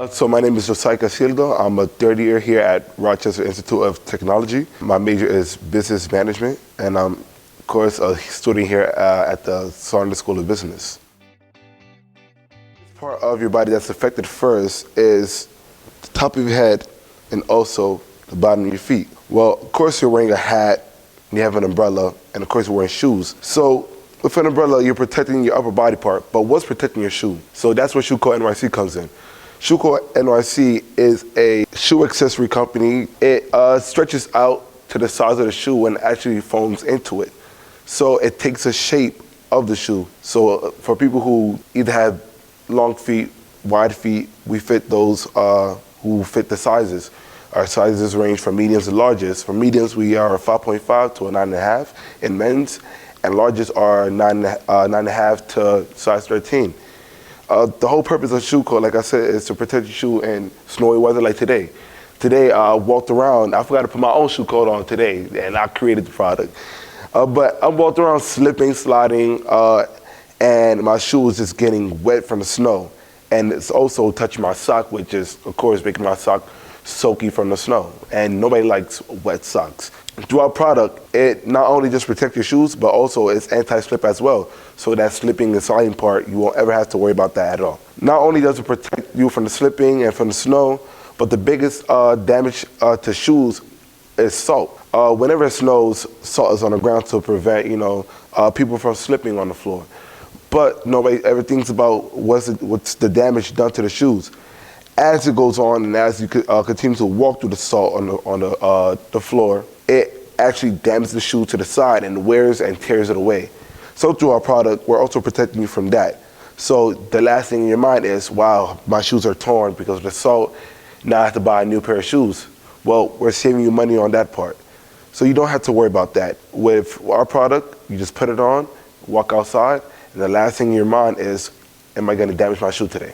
So my name is Josiah Casildo. I'm a third year here at Rochester Institute of Technology. My major is business management, and I'm, of course, a student here at the Saunders School of Business. Part of your body that's affected first is the top of your head and also the bottom of your feet. Well, of course, you're wearing a hat, you have an umbrella, and of course, you're wearing shoes. So with an umbrella, you're protecting your upper body part, but what's protecting your shoe? So that's where Shoe Co. NYC comes in. Shoe Co. NYC is a shoe accessory company. It stretches out to the size of the shoe and actually foams into it. So it takes the shape of the shoe. So for people who either have long feet, wide feet, we fit those who fit the sizes. Our sizes range from mediums to larges. For mediums, we are a 5.5 to a 9.5 in men's, and larges are 9.5 to size 13. The whole purpose of Shoe Co., like I said, is to protect your shoe in snowy weather like today. Today, I walked around, I forgot to put my own shoe coat on today, and I created the product. But I walked around slipping, sliding, and my shoe was just getting wet from the snow. And it's also touching my sock, which is, of course, making my sock soaky from the snow. And nobody likes wet socks. Through our product, it not only just protects your shoes, but also it's anti-slip as well. So that slipping and sliding part, you won't ever have to worry about that at all. Not only does it protect you from the slipping and from the snow, but the biggest damage to shoes is salt. Whenever it snows, salt is on the ground to prevent, people from slipping on the floor. But nobody ever thinks about what's the damage done to the shoes. As it goes on and as you continue to walk through the salt on the floor, it actually damages the shoe to the side and wears and tears it away. So through our product, we're also protecting you from that. So the last thing in your mind is, wow, my shoes are torn because of the salt. Now I have to buy a new pair of shoes. Well, we're saving you money on that part. So you don't have to worry about that. With our product, you just put it on, walk outside, and the last thing in your mind is, am I going to damage my shoe today?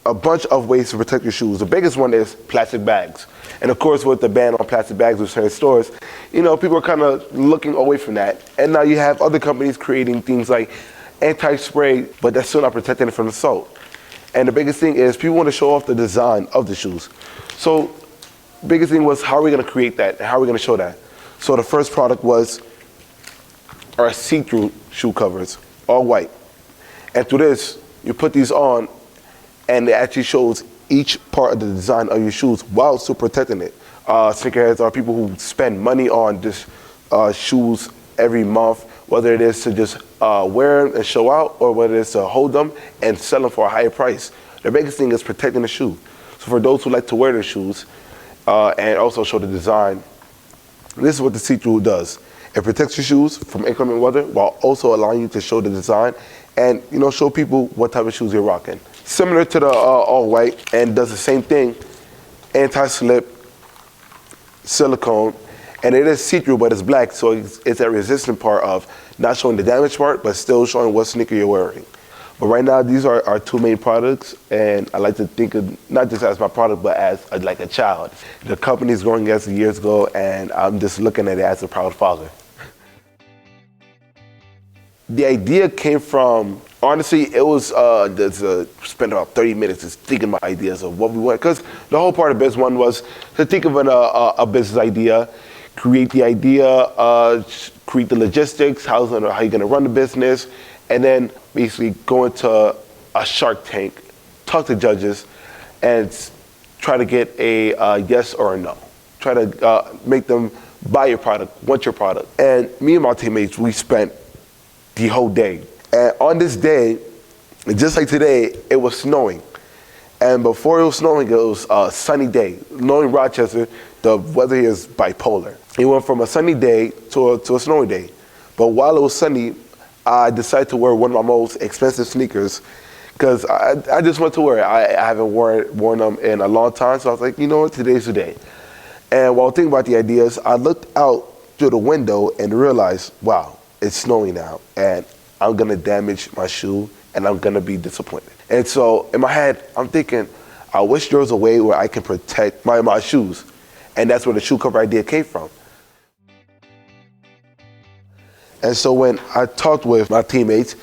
A bunch of ways to protect your shoes. The biggest one is plastic bags. And of course, with the ban on plastic bags with certain stores, people are kind of looking away from that. And now you have other companies creating things like anti-spray, but that's still not protecting it from the salt. And the biggest thing is people want to show off the design of the shoes. So biggest thing was, how are we going to create that? And how are we going to show that? So the first product was our see-through shoe covers, all white. And through this, you put these on, and it actually shows each part of the design of your shoes while still protecting it. Sneakerheads are people who spend money on this shoes every month, whether it is to just wear them and show out, or whether it's to hold them and sell them for a higher price. The biggest thing is protecting the shoe. So for those who like to wear their shoes and also show the design, this is what the see-through does. It protects your shoes from inclement weather while also allowing you to show the design and show people what type of shoes you're rocking. Similar to the all white, and does the same thing, anti-slip, silicone, and it is see-through, but it's black, so it's a resistant part of not showing the damaged part, but still showing what sneaker you're wearing. But right now, these are our two main products, and I like to think of not just as my product, but as like a child. The company is growing as the years go, and I'm just looking at it as a proud father. The idea came from, honestly, it was spent about 30 minutes just thinking about ideas of what we want. Because the whole part of business one was to think of a business idea, create the idea, create the logistics, how you're going to run the business, and then basically go into a Shark Tank, talk to judges, and try to get a yes or a no. Try to make them buy your product, want your product. And me and my teammates, we spent the whole day. And on this day, just like today, it was snowing. And before it was snowing, it was a sunny day. Knowing Rochester, the weather here is bipolar. It went from a sunny day to a snowy day. But while it was sunny, I decided to wear one of my most expensive sneakers because I just want to wear it. I haven't worn them in a long time, so I was like, you know what, today's the day. And while thinking about the ideas, I looked out through the window and realized, wow, it's snowing now, and I'm gonna damage my shoe, and I'm gonna be disappointed. And so in my head, I'm thinking, I wish there was a way where I can protect my shoes. And that's where the shoe cover idea came from. And so when I talked with my teammates,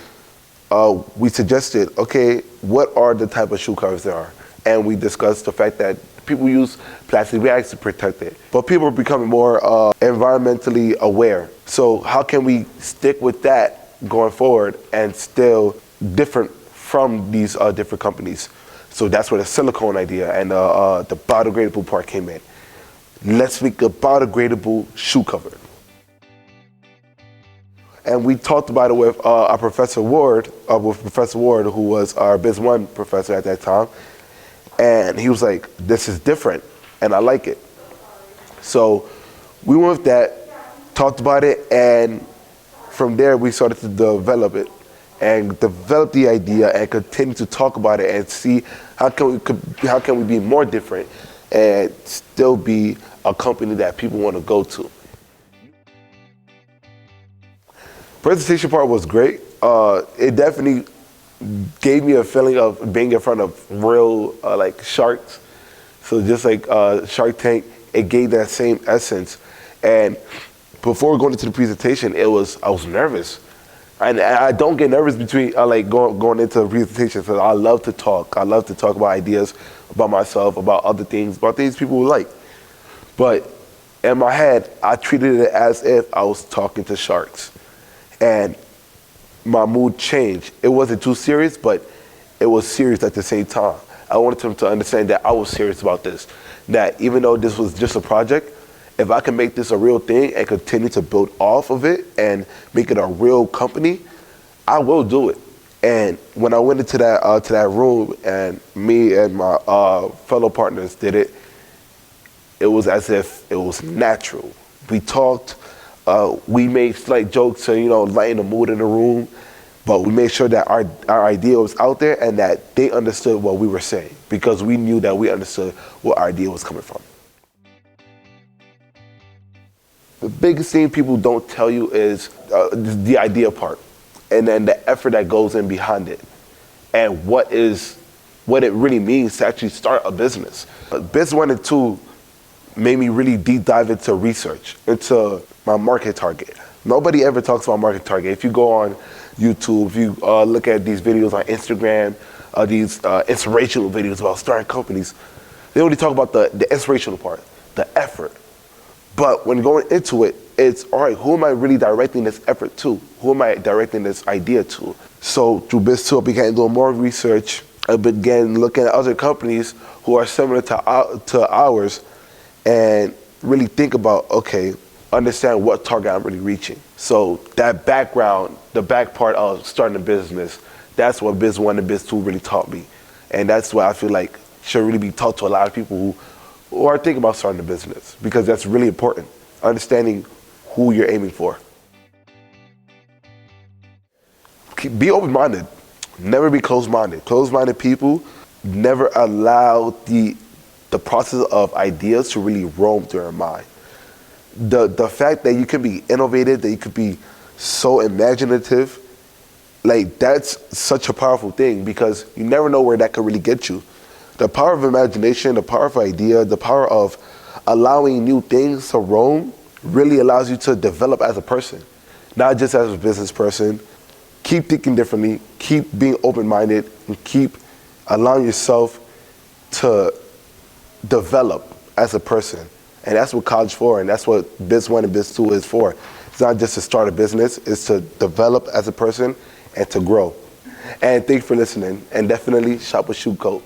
we suggested, okay, what are the type of shoe covers there are? And we discussed the fact that people use plastic bags to protect it. But people are becoming more environmentally aware. So how can we stick with that going forward and still different from these different companies? So that's where the silicone idea and the biodegradable part came in. Let's make a biodegradable shoe cover. And we talked about it with our Professor Ward, who was our Biz 1 professor at that time. And he was like, this is different, and I like it. So we went with that, talked about it, and from there we started to develop it and develop the idea and continue to talk about it and see how can we be more different and still be a company that people want to go to. Presentation part was great. It definitely gave me a feeling of being in front of real like sharks. So just like Shark Tank, it gave that same essence. And before going into the presentation, I was nervous. And I don't get nervous between like going into a presentation, because I love to talk. I love to talk about ideas, about myself, about other things, about things people would like. But in my head, I treated it as if I was talking to sharks. And my mood changed. It wasn't too serious, but it was serious at the same time. I wanted them to understand that I was serious about this. That even though this was just a project, if I can make this a real thing and continue to build off of it and make it a real company, I will do it. And when I went into that room and me and my fellow partners did it, it was as if it was natural. We talked. We made slight jokes to, lighten the mood in the room, but we made sure that our idea was out there and that they understood what we were saying, because we knew that we understood where our idea was coming from. The biggest thing people don't tell you is the idea part, and then the effort that goes in behind it, and what it really means to actually start a business. Biz 1 and 2 made me really deep dive into research, into my market target. Nobody ever talks about market target. If you go on YouTube, if you look at these videos on Instagram, these inspirational videos about starting companies, they only talk about the inspirational part, the effort. But when going into it, it's, all right, who am I really directing this effort to? Who am I directing this idea to? So through Biz 2, I began doing more research. I began looking at other companies who are similar to ours, and really think about, okay, understand what target I'm really reaching. So that background, the back part of starting a business, that's what Biz 1 and Biz 2 really taught me. And that's what I feel like should really be taught to a lot of people who are thinking about starting a business, because that's really important, understanding who you're aiming for. Be open-minded, never be closed-minded. Closed-minded people never allow the process of ideas to really roam through their mind. The fact that you can be innovative, that you could be so imaginative, like that's such a powerful thing, because you never know where that could really get you. The power of imagination, the power of idea, the power of allowing new things to roam really allows you to develop as a person, not just as a business person. Keep thinking differently, keep being open-minded, and keep allowing yourself to develop as a person. And that's what college for, and that's what Biz 1 and Biz 2 is for. It's not just to start a business, it's to develop as a person and to grow. And thanks for listening, and definitely shop with Shoe Coat.